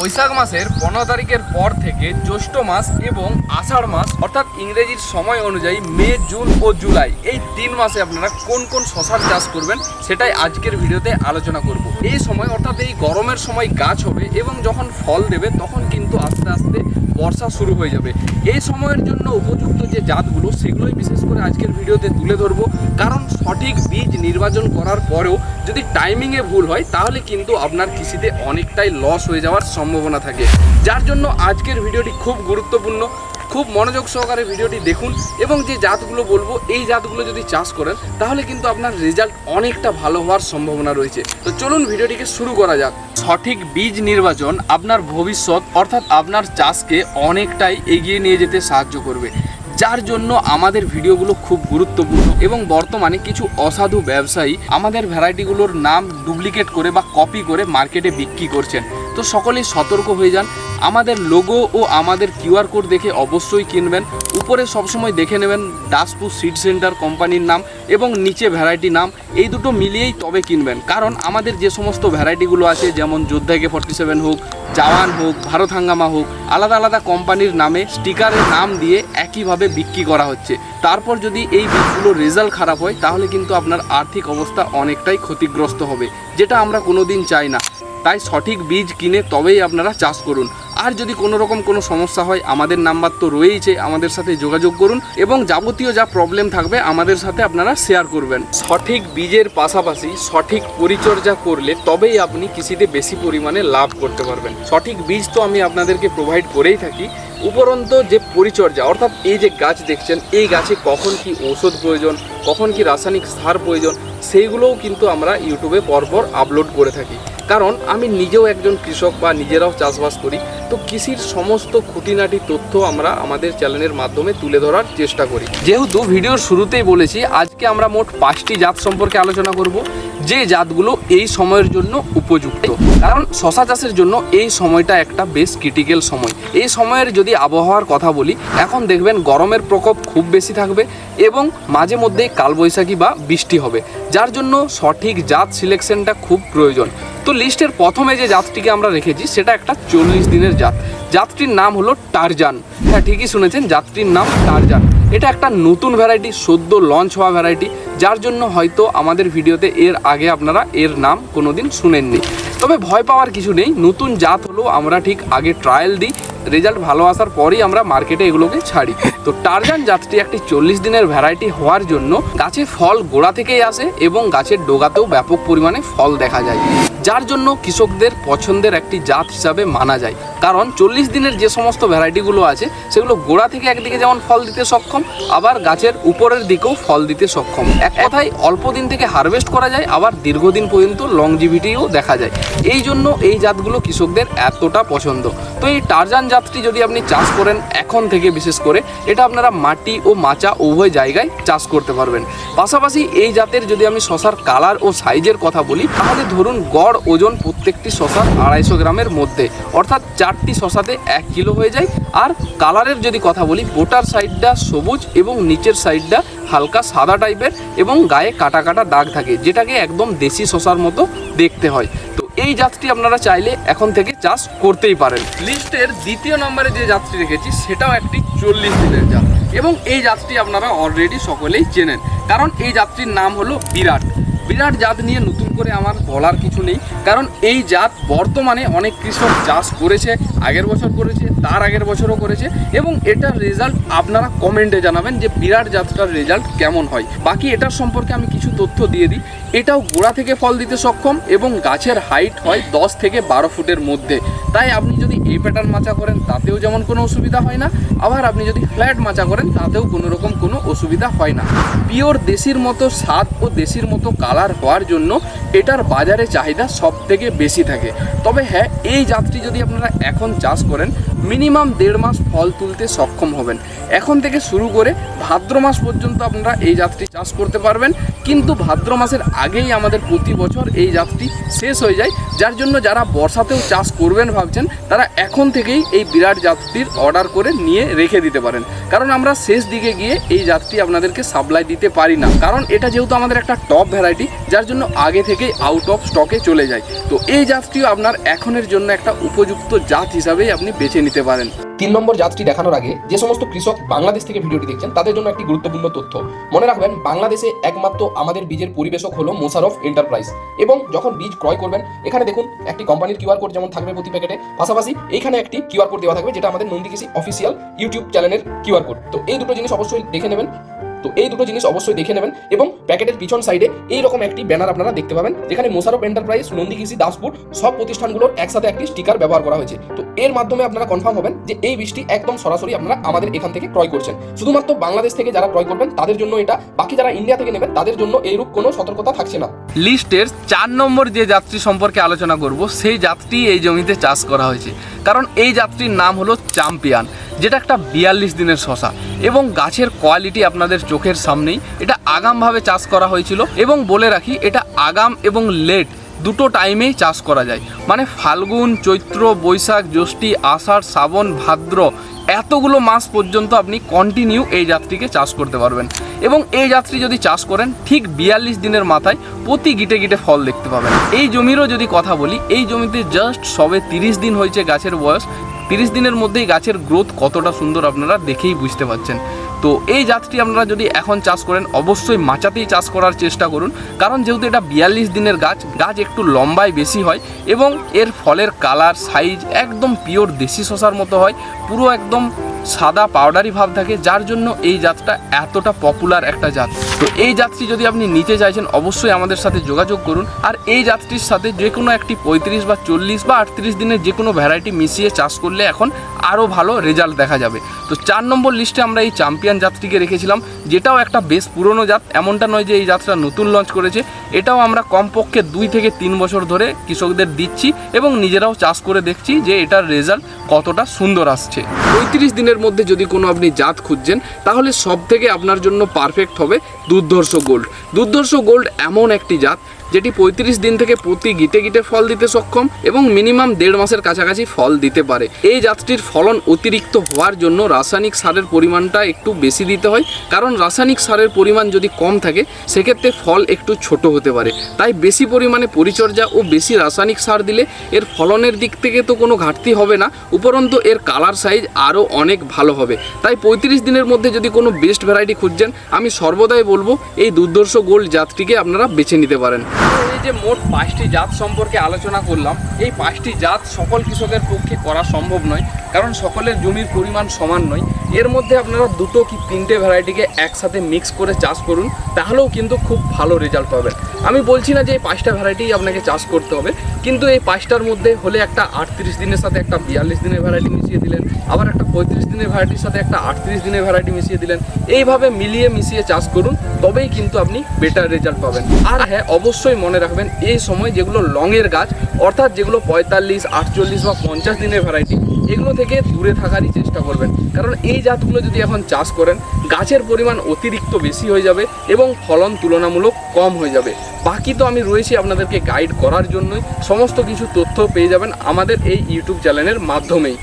বৈশাখ মাসের 15 তারিখের পর থেকে জ্যৈষ্ঠ মাস এবং আষাঢ় মাস অর্থাৎ ইংরেজির সময় অনুযায়ী মে, জুন ও জুলাই এই 3 মাসে আপনারা কোন কোন শশার চাষ করবেন সেটাই আজকের ভিডিওতে আলোচনা করব। এই সময় অর্থাৎ এই গরমের সময় গাছ হবে এবং যখন ফল দেবে তখন কিন্তু আস্তে আস্তে বর্ষা শুরু হয়ে যাবে। এই সময়ের জন্য উপযুক্ত যে জাতগুলো সেগুলোই বিশেষ করে আজকের ভিডিওতে তুলে ধরবো, কারণ সঠিক বীজ নির্বাচন করার পরেও যদি টাইমিংয়ে ভুল হয় তাহলে কিন্তু আপনার কৃষিতে অনেকটাই লস হয়ে যাওয়ার সম্ভাবনা থাকে। যার জন্য আজকের ভিডিওটি খুব গুরুত্বপূর্ণ, খুব মনোযোগ সহকারে ভিডিওটি দেখুন এবং যে জাতগুলো বলবো এই জাতগুলো যদি চাষ করেন তাহলে কিন্তু আপনার রেজাল্ট অনেকটা ভালো হওয়ার সম্ভাবনা রয়েছে। তো চলুন ভিডিওটিকে শুরু করা যাক। সঠিক বীজ নির্বাচন আপনার ভবিষ্যৎ অর্থাৎ আপনার চাষকে অনেকটাই এগিয়ে নিয়ে যেতে সাহায্য করবে, যার জন্য আমাদের ভিডিওগুলো খুব গুরুত্বপূর্ণ। এবং বর্তমানে কিছু অসাধু ব্যবসায়ী আমাদের ভ্যারাইটিগুলোর নাম ডুপ্লিকেট করে বা কপি করে মার্কেটে বিক্রি করছেন। তো সকলেই সতর্ক হয়ে যান। আমাদের লোগো ও আমাদের কিউআর কোড দেখে অবশ্যই কিনবেন। উপরে সবসময় দেখে নেবেন দাসপুর সিড সেন্টার কোম্পানির নাম এবং নিচে ভ্যারাইটি নাম, এই দুটো মিলিয়েই তবে কিনবেন। কারণ আমাদের যে সমস্ত ভ্যারাইটিগুলো আছে যেমন যোদ্ধা AK-47 হোক, জওয়ান হোক, ভারত হাঙ্গামা হোক, আলাদা আলাদা কোম্পানির নামে স্টিকারের নাম দিয়ে একইভাবে বিক্রি করা হচ্ছে। তারপর যদি এই বীজগুলোর রেজাল্ট খারাপ হয় তাহলে কিন্তু আপনার আর্থিক অবস্থা অনেকটাই ক্ষতিগ্রস্ত হবে, যেটা আমরা কোনোদিন চাই না। তাই সঠিক বীজ কিনে তবেই আপনারা চাষ করুন। আর যদি কোনো রকম কোনো সমস্যা হয় আমাদের নাম্বার তো রয়েইছে, আমাদের সাথে যোগাযোগ করুন এবং যাবতীয় যা প্রবলেম থাকবে আমাদের সাথে আপনারা শেয়ার করবেন। সঠিক বীজের পাশাপাশি সঠিক পরিচর্যা করলে তবেই আপনি কৃষিতে বেশি পরিমাণে লাভ করতে পারবেন। সঠিক বীজ তো আমি আপনাদেরকে প্রোভাইড করেই থাকি, উপরন্ত যে পরিচর্যা অর্থাৎ এই যে গাছ দেখছেন এই গাছে কখন কি ঔষধ প্রয়োজন, কখন কি রাসায়নিক সার প্রয়োজন সেইগুলোও কিন্তু আমরা ইউটিউবে পরপর আপলোড করে থাকি। কারণ আমি নিজেও একজন কৃষক বা নিজেরাও চাষবাস করি, তো কৃষির সমস্ত খুঁটিনাটি তথ্য আমরা আমাদের চ্যানেলের মাধ্যমে তুলে ধরার চেষ্টা করি। যেহেতু ভিডিওর শুরুতেই বলেছি আজকে আমরা মোট 5টি জাত সম্পর্কে আলোচনা করব, যে জাতগুলো এই সময়ের জন্য উপযুক্ত। কারণ শশা চাষের জন্য এই সময়টা একটা বেশ ক্রিটিক্যাল সময়। এই সময়ের যদি আবহাওয়ার কথা বলি, এখন দেখবেন গরমের প্রকোপ খুব বেশি থাকবে এবং মাঝে মধ্যেই কালবৈশাখী বা বৃষ্টি হবে, যার জন্য সঠিক জাত সিলেকশনটা খুব প্রয়োজন। তো লিস্টের প্রথমে যে জাতটিকে আমরা রেখেছি সেটা একটা 40 দিনের জাত। জাতটির নাম হলো টারজান। হ্যাঁ, ঠিকই শুনেছেন, জাতটির নাম টারজান। এটা একটা নতুন ভ্যারাইটি, সদ্য লঞ্চ হওয়া ভ্যারাইটি, যার জন্য হয়তো আমাদের ভিডিওতে এর আগে আপনারা এর নাম কোনোদিন শুনেননি। তবে ভয় পাওয়ার কিছু নেই, নতুন জাত হলেও আমরা ঠিক আগে ট্রায়াল দিই, রেজাল্ট ভালো আসার পরেই আমরা মার্কেটে এগুলোকে ছাড়ি। তো টারজান জাতটি একটি 40 দিনের ভ্যারাইটি হওয়ার জন্য গাছে ফল গোড়া থেকেই আসে এবং গাছের ডোগাতেও ব্যাপক পরিমাণে ফল দেখা যায়, যার জন্য কৃষকদের পছন্দের একটি জাত হিসাবে মানা যায়। কারণ 40 দিনের যে সমস্ত ভ্যারাইটিগুলো আছে সেগুলো গোড়া থেকে একদিকে যেমন ফল দিতে সক্ষম, আবার গাছের উপরের দিকেও ফল দিতে সক্ষম। এক কথায় অল্প দিন থেকে হারভেস্ট করা যায়, আবার দীর্ঘদিন পর্যন্ত লংজিভিটিও দেখা যায়। এই জন্য এই জাতগুলো কৃষকদের এতটা পছন্দ। তো এই টারজান জাতটি যদি আপনি চাষ করেন এখন থেকে, বিশেষ করে এটা আপনারা মাটি ও মাচা উভয় জায়গায় চাষ করতে পারবেন। পাশাপাশি এই জাতের যদি আমি শশার কালার ও সাইজের কথা বলি তাহলে ধরুন গড় ওজন প্রত্যেকটি শশার 250 গ্রামের মধ্যে, অর্থাৎ 4টি শশাতে 1 কিলো হয়ে যায়। আর কালারের যদি কথা বলি, বোটার সাইডটা সবুজ এবং নিচের সাইডটা হালকা সাদা টাইপের এবং গায়ে কাটা কাটা দাগ থাকে, যেটাকে একদম দেশি শশার মতো দেখতে হয়। তো এই জাতটি আপনারা চাইলে এখন থেকে চাষ করতেই পারেন। লিস্টের দ্বিতীয় নম্বরে যে জাতটি রেখেছি সেটাও একটি 40 দিনের জাত এবং এই জাতটি আপনারা অলরেডি সকলেই চেনেন, কারণ এই জাতটির নাম হলো বিরাট। বিরাট জাত নিয়ে নতুন করে আমার বলার কিছু নেই, কারণ এই জাত বর্তমানে অনেক কৃষক চাষ করেছে, আগের বছর করেছে, তার আগের বছরও করেছে এবং এটার রেজাল্ট আপনারা কমেন্টে জানাবেন যে বিরাট জাতটার রেজাল্ট কেমন হয়। বাকি এটার সম্পর্কে আমি কিছু তথ্য দিয়ে দিই। এটাও গোড়া থেকে ফল দিতে সক্ষম এবং গাছের হাইট হয় 10 থেকে 12 ফুটের মধ্যে। তাই আপনি যদি এই প্যাটার্ন মাচা করেন তাতেও যেমন কোনো অসুবিধা হয় না, আবার আপনি যদি ফ্ল্যাট মাচা করেন তাতেও কোনো রকম কোনো অসুবিধা হয় না। পিওর দেশির মতো স্বাদ ও দেশির মতো কালার হওয়ার জন্য এটার বাজারে চাহিদা সব থেকে বেশি থাকে। তবে হ্যাঁ, এই জাতটি যদি আপনারা এখন চাষ করেন মিনিমাম 1.5 মাস ফল তুলতে সক্ষম হবেন। এখন থেকে শুরু করে ভাদ্র মাস পর্যন্ত আপনারা এই জাতটি চাষ করতে পারবেন, কিন্তু ভাদ্র মাসের আগেই আমাদের প্রতি বছর এই জাতটি শেষ হয়ে যায়, যার জন্য যারা বর্ষাতেও চাষ করবেন ভাবছেন তারা এখন থেকেই এই বিরাট জাতটির অর্ডার করে নিয়ে রেখে দিতে পারেন, কারণ আমরা শেষ দিকে গিয়ে এই জাতটি আপনাদেরকে সাপ্লাই দিতে পারি না, কারণ এটা যেহেতু আমাদের একটা টপ ভ্যারাইটি, যার জন্য আগে থেকেই আউট অফ স্টকে চলে যায়। তো এই জাতটিও আপনার এখনের জন্য একটা উপযুক্ত জাত হিসাবেই আপনি বেছে নিতে পারেন। 3 নম্বর জাতটি দেখানোর আগে যে সমস্ত কৃষক বাংলাদেশ থেকে ভিডিওটি দেখছেন তাদের জন্য একটি গুরুত্বপূর্ণ তথ্য মনে রাখবেন, বাংলাদেশে একমাত্র আমাদের বীজের পরিবেশক হলো মোশাররফ এন্টারপ্রাইজ। এবং যখন বীজ ক্রয় করবেন, এখানে দেখুন একটি কোম্পানির কিউআর কোড যেমন থাকবে প্রতি প্যাকেটে, পাশাপাশি এইখানে একটি কিউআর কোড দেওয়া থাকবে যেটা আমাদের নন্দী কৃষি অফিসিয়াল ইউটিউব চ্যানেলের কিউআর কোড। তো এই দুটো জিনিস অবশ্যই দেখে নেবেন। এবং প্যাকেটের পিছন সাইডে এইরকম একটি ব্যানার আপনারা দেখতে পাবেন, যেখানে মোশাররফ এন্টারপ্রাইজ, নন্দী কৃষি, দাসপুর সব প্রতিষ্ঠানগুলোর একসাথে একটি স্টিকার ব্যবহার করা হয়েছে। তো এর মাধ্যমে আপনারা কনফার্ম হবেন যে এই বীজটি একদম সরাসরি আপনারা আমাদের এখান থেকে ক্রয় করছেন। শুধুমাত্র বাংলাদেশ থেকে যারা ক্রয় করবেন তাদের জন্য এটা, বাকি যারা ইন্ডিয়া থেকে নেবেন তাদের জন্য এইরূপ কোনো সতর্কতা থাকছে না। লিস্টের 4 নম্বর যে জাতটি সম্পর্কে আলোচনা করব, সেই জাতটি এই জমিতে চাষ করা হয়েছে, কারণ এই জাতটির নাম হলো চ্যাম্পিয়ন, যেটা একটা 42 দিনের শশা এবং গাছের কোয়ালিটি আপনাদের চোখের সামনেই। এটা আগামভাবে চাষ করা হয়েছিল এবং বলে রাখি এটা আগাম এবং লেট দুটো টাইমেই চাষ করা যায়, মানে ফাল্গুন, চৈত্র, বৈশাখ, জ্যৈষ্ঠী, আষাঢ়, শ্রাবণ, ভাদ্র এতগুলো মাস পর্যন্ত আপনি কন্টিনিউ এই জাতটিকে চাষ করতে পারবেন। এবং এই জাতটি যদি চাষ করেন ঠিক 42 দিনের মাথায় প্রতি গিটে গিটে ফল দেখতে পাবেন। এই জমিরও যদি কথা বলি, এই জমিতে জাস্ট সবে 30 দিন হয়েছে গাছের বয়স। 30 দিনের মধ্যেই গাছের গ্রোথ কতটা সুন্দর আপনারা দেখেই বুঝতে পারছেন। তো এই জাতটি আপনারা যদি এখন চাষ করেন, অবশ্যই মাচাতেই চাষ করার চেষ্টা করুন, কারণ যেহেতু এটা 42 দিনের গাছ একটু লম্বায় বেশি হয় এবং এর ফলের কালার, সাইজ একদম পিওর দেশি শশার মতো হয়, পুরো একদম সাদা পাউডারি ভাব থাকে, যার জন্য এই জাতটা এতটা পপুলার একটা জাত। তো এই জাতটি যদি আপনি নিতে চাইছেন, অবশ্যই আমাদের সাথে যোগাযোগ করুন। আর এই জাতটির সাথে যে কোনো একটি 35 বা 40 বা 38 দিনের যে কোনো ভ্যারাইটি মিশিয়ে চাষ করলে এখন আরও ভালো রেজাল্ট দেখা যাবে। তো 4 নম্বর লিস্টে আমরা এই চ্যাম্পিয়ন জাতটিকে রেখেছিলাম, যেটাও একটা বেশ পুরনো জাত। এমনটা নয় যে এই জাতটা নতুন লঞ্চ করেছে, এটাও আমরা কমপক্ষে 2 থেকে 3 বছর ধরে কৃষকদের দিচ্ছি এবং নিজেরাও চাষ করে দেখছি যে এটার রেজাল্ট কতটা সুন্দর আসছে। 35 দিনের মধ্যে যদি কোনো আপনি জাত খুঁজছেন, তাহলে সব থেকে আপনার জন্য পারফেক্ট হবে দুর্ধর্ষ গোল্ড। দুর্ধর্ষ গোল্ড এমন একটি জাত যেটি 35 দিন থেকে প্রতি গিটে গিটে ফল দিতে সক্ষম এবং মিনিমাম 1.5 মাসের কাছাকাছি ফল দিতে পারে। এই জাতটির ফলন অতিরিক্ত হওয়ার জন্য রাসায়নিক সারের পরিমাণটা একটু বেশি দিতে হয়, কারণ রাসায়নিক সারের পরিমাণ যদি কম থাকে সেক্ষেত্রে ফল একটু ছোট হতে পারে। তাই বেশি পরিমাণে পরিচর্যা ও বেশি রাসায়নিক সার দিলে এর ফলনের দিক থেকে তো কোনো ঘাটতি হবে না, উপরন্তু এর কালার সাইজ আরও অনেক ভালো হবে। তাই 35 দিনের মধ্যে যদি কোনো বেস্ট ভ্যারাইটি খুঁজছেন, আমি সর্বদাই বলবো এই দুর্ধর্ষ গোল্ড জাতটিকে আপনারা বেছে নিতে পারেন। এই যে মোট 5টি জাত সম্পর্কে আলোচনা করলাম, এই 5টি জাত সকল কৃষকের পক্ষে করা সম্ভব নয়, কারণ সকলের জমির পরিমাণ সমান নয়। এর মধ্যে আপনারা 2 কি 3টে ভ্যারাইটিকে একসাথে মিক্স করে চাষ করুন, তাহলেও কিন্তু খুব ভালো রেজাল্ট পাবেন। আমি বলছি না যে এই 5টা ভ্যারাইটিই আপনাকে চাষ করতে হবে, কিন্তু এই 5টার মধ্যে হলে একটা 38 দিনের সাথে একটা 42 দিনের ভ্যারাইটি মিশিয়ে দিলেন, আবার একটা 35 দিনের ভ্যারাইটির সাথে একটা 38 দিনের ভ্যারাইটি মিশিয়ে দিলেন। এইভাবে মিলিয়ে মিশিয়ে চাষ করুন, তবেই কিন্তু আপনি বেটার রেজাল্ট পাবেন। আর হ্যাঁ, অবশ্যই মনে রাখবেন এই সময় যেগুলো লংয়ের গাছ, অর্থাৎ যেগুলো 45, 48 বা 50 দিনের ভ্যারাইটি, এগুলো থেকে দূরে থাকারই চেষ্টা করবেন, কারণ এই জাতগুলো যদি এখন চাষ করেন গাছের পরিমাণ অতিরিক্ত বেশি হয়ে যাবে এবং ফলন তুলনামূলক কম হয়ে যাবে। বাকি তো আমি রয়েছি আপনাদেরকে গাইড করার জন্যই, সমস্ত কিছু তথ্য পেয়ে যাবেন আমাদের এই ইউটিউব চ্যানেলের মাধ্যমেই।